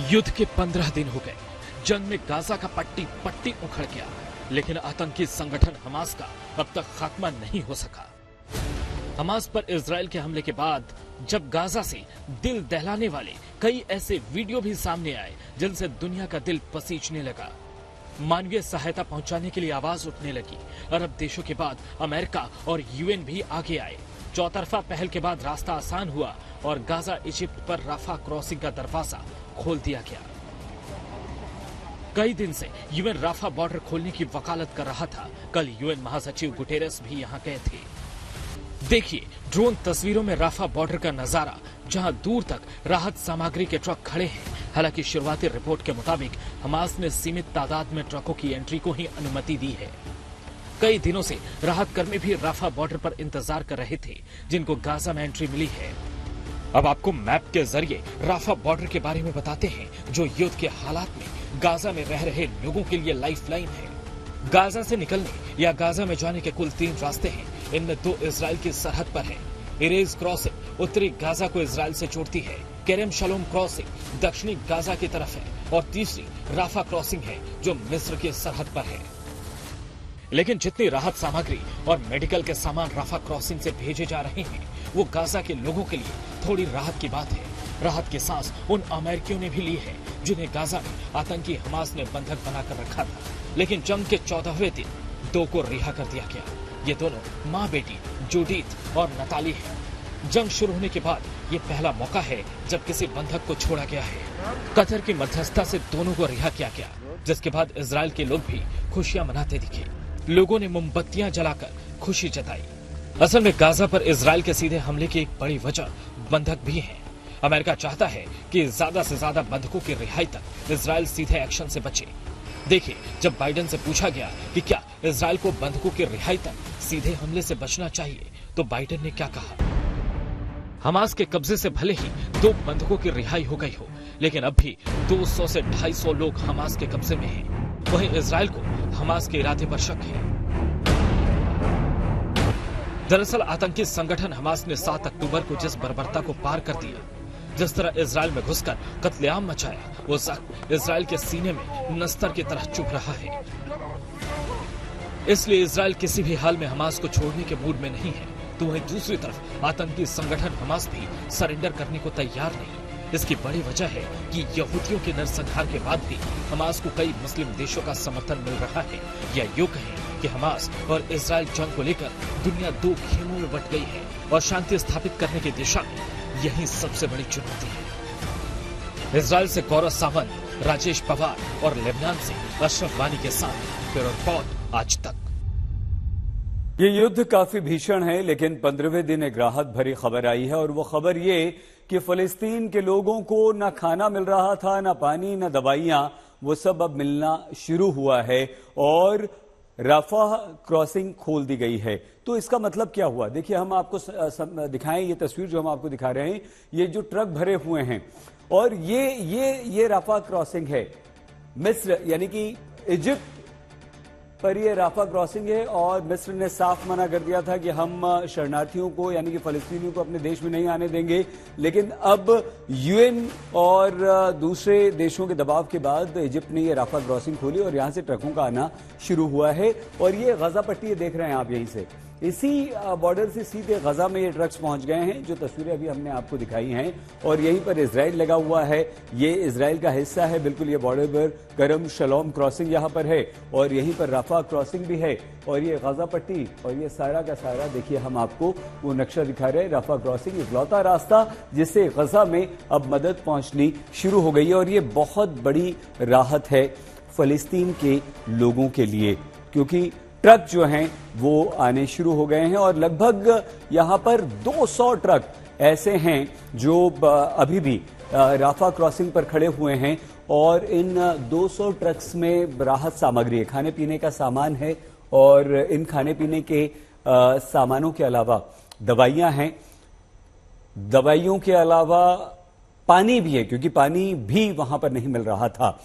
युद्ध के 15 दिन हो गए। जंग में गाजा का पट्टी पट्टी उखड़ गया, लेकिन आतंकी संगठन हमास का अब तक खात्मा नहीं हो सका। हमास पर इजराइल के हमले के बाद जब गाजा से दिल दहलाने वाले कई ऐसे वीडियो भी सामने आए जिनसे दुनिया का दिल पसीजने लगा। मानवीय सहायता पहुंचाने के लिए आवाज उठने लगी। अरब देशों के बाद अमेरिका और यूएन भी आगे आए। चौतरफा पहल के बाद रास्ता आसान हुआ और गाजा इजिप्ट पर राफा क्रॉसिंग का दरवाजा खोल दिया गया। कई दिन से यूएन राफा बॉर्डर खोलने की वकालत कर रहा था। कल यूएन महासचिव गुटेरेस भी यहां गए थे। देखिए ड्रोन तस्वीरों में राफा बॉर्डर का नजारा, जहां दूर तक राहत सामग्री के ट्रक खड़े हैं। हालांकि शुरुआती रिपोर्ट के मुताबिक हमास ने सीमित तादाद में ट्रकों की एंट्री को ही अनुमति दी है। कई दिनों से राहत कर्मी भी राफा बॉर्डर पर इंतजार कर रहे थे, जिनको गाजा में एंट्री मिली है। अब आपको मैप के जरिए राफा बॉर्डर के बारे में बताते हैं, जो युद्ध के हालात में गाजा में रह रहे लोगों के लिए लाइफलाइन है। गाजा से निकलने या गाजा में जाने के कुल 3 रास्ते हैं। इनमें 2 इजराइल की सरहद पर है। इरेज क्रॉसिंग उत्तरी गाजा को इजराइल से जोड़ती है। केरेम शलोम क्रॉसिंग दक्षिणी गाजा की तरफ है और तीसरी राफा क्रॉसिंग है, जो मिस्र की सरहद पर है। लेकिन जितनी राहत सामग्री और मेडिकल के सामान राफा क्रॉसिंग से भेजे जा रहे हैं, वो गाजा के लोगों के लिए थोड़ी राहत की बात है। राहत की सांस उन अमेरिकियों ने भी ली है, जिन्हें गाजा में आतंकी हमास ने बंधक बनाकर रखा था। लेकिन जंग के 14वें दिन 2 को रिहा कर दिया गया। ये दोनों माँ बेटी जूडीथ और नताली हैं। जंग शुरू होने के बाद ये पहला मौका है जब किसी बंधक को छोड़ा गया है। कतर की मध्यस्थता से दोनों को रिहा किया गया, जिसके बाद इजराइल के लोग भी खुशियां मनाते दिखे। लोगों ने मोमबत्तियां जलाकर खुशी जताई। असल में गाजा पर इजराइल के सीधे हमले की एक बड़ी वजह बंधक भी है। अमेरिका चाहता है कि ज्यादा से ज्यादा बंधकों की रिहाई तक इजराइल सीधे एक्शन से बचे। देखिए, जब बाइडेन से पूछा गया कि क्या इजराइल को बंधकों की रिहाई तक सीधे हमले से बचना चाहिए, तो बाइडेन ने क्या कहा? हमास के कब्जे से भले ही 2 बंधकों की रिहाई हो गई हो, लेकिन अब भी 200 से 250 लोग हमास के कब्जे में हैं। वहीं इजराइल को हमास के इरादे पर शक है। दरअसल आतंकी संगठन हमास ने 7 अक्टूबर को जिस बर्बरता को पार कर दिया, जिस तरह इजराइल में घुसकर कत्लेआम मचाया, वो जख्म इजराइल के सीने में नस्तर की तरह चुभ रहा है। इसलिए इजराइल किसी भी हाल में हमास को छोड़ने के मूड में नहीं है, तो वहीं दूसरी तरफ आतंकी संगठन हमास भी सरेंडर करने को तैयार नहीं। इसकी बड़ी वजह है कि यहूदियों के नरसंहार के बाद भी हमास को कई मुस्लिम देशों का समर्थन मिल रहा है। या यूं कहें कि हमास और इजराइल जंग को लेकर दुनिया 2 खेमों में बंट गई है और शांति स्थापित करने की दिशा में यही सबसे बड़ी चुनौती है। इजराइल से गौरव सावंत, राजेश पवार और लेबनान से अशरफ वानी के साथ ब्यूरो रिपोर्ट आज तक। ये युद्ध काफी भीषण है, लेकिन 15वें दिन एक राहत भरी खबर आई है, और वो खबर ये कि फलस्तीन के लोगों को न खाना मिल रहा था, न पानी, न दवाइयां, वो सब अब मिलना शुरू हुआ है और राफा क्रॉसिंग खोल दी गई है। तो इसका मतलब क्या हुआ? देखिए, हम आपको दिखाएं ये तस्वीर जो हम आपको दिखा रहे हैं। ये जो ट्रक भरे हुए हैं, और ये राफा क्रॉसिंग है। मिस्र यानी कि इजिप्ट पर ये राफा क्रॉसिंग है, और मिस्र ने साफ मना कर दिया था कि हम शरणार्थियों को यानी कि फलस्तीनियों को अपने देश में नहीं आने देंगे। लेकिन अब यूएन और दूसरे देशों के दबाव के बाद इजिप्ट ने ये राफा क्रॉसिंग खोली और यहां से ट्रकों का आना शुरू हुआ है। और ये गजा पट्टी ये देख रहे हैं आप, यहीं से इसी बॉर्डर से सीधे गजा में ये ट्रक्स पहुंच गए हैं, जो तस्वीरें अभी हमने आपको दिखाई हैं। और यहीं पर इजराइल लगा हुआ है, ये इजराइल का हिस्सा है बिल्कुल। ये बॉर्डर पर करम शलोम क्रॉसिंग यहां पर है, और यहीं पर राफा क्रॉसिंग भी है, और ये गजा पट्टी, और ये सारा का सारा देखिए हम आपको वो नक्शा दिखा रहे हैं। राफा क्रॉसिंग इकलौता रास्ता जिससे गजा में अब मदद पहुंचनी शुरू हो गई है, और ये बहुत बड़ी राहत है फलस्तीन के लोगों के लिए, क्योंकि ट्रक जो हैं वो आने शुरू हो गए हैं। और लगभग यहां पर 200 ट्रक ऐसे हैं जो अभी भी राफा क्रॉसिंग पर खड़े हुए हैं, और इन 200 ट्रक्स में राहत सामग्री है, खाने पीने का सामान है, और इन खाने पीने के सामानों के अलावा दवाइयां हैं। दवाइयों के अलावा पानी भी है, क्योंकि पानी भी वहां पर नहीं मिल रहा था।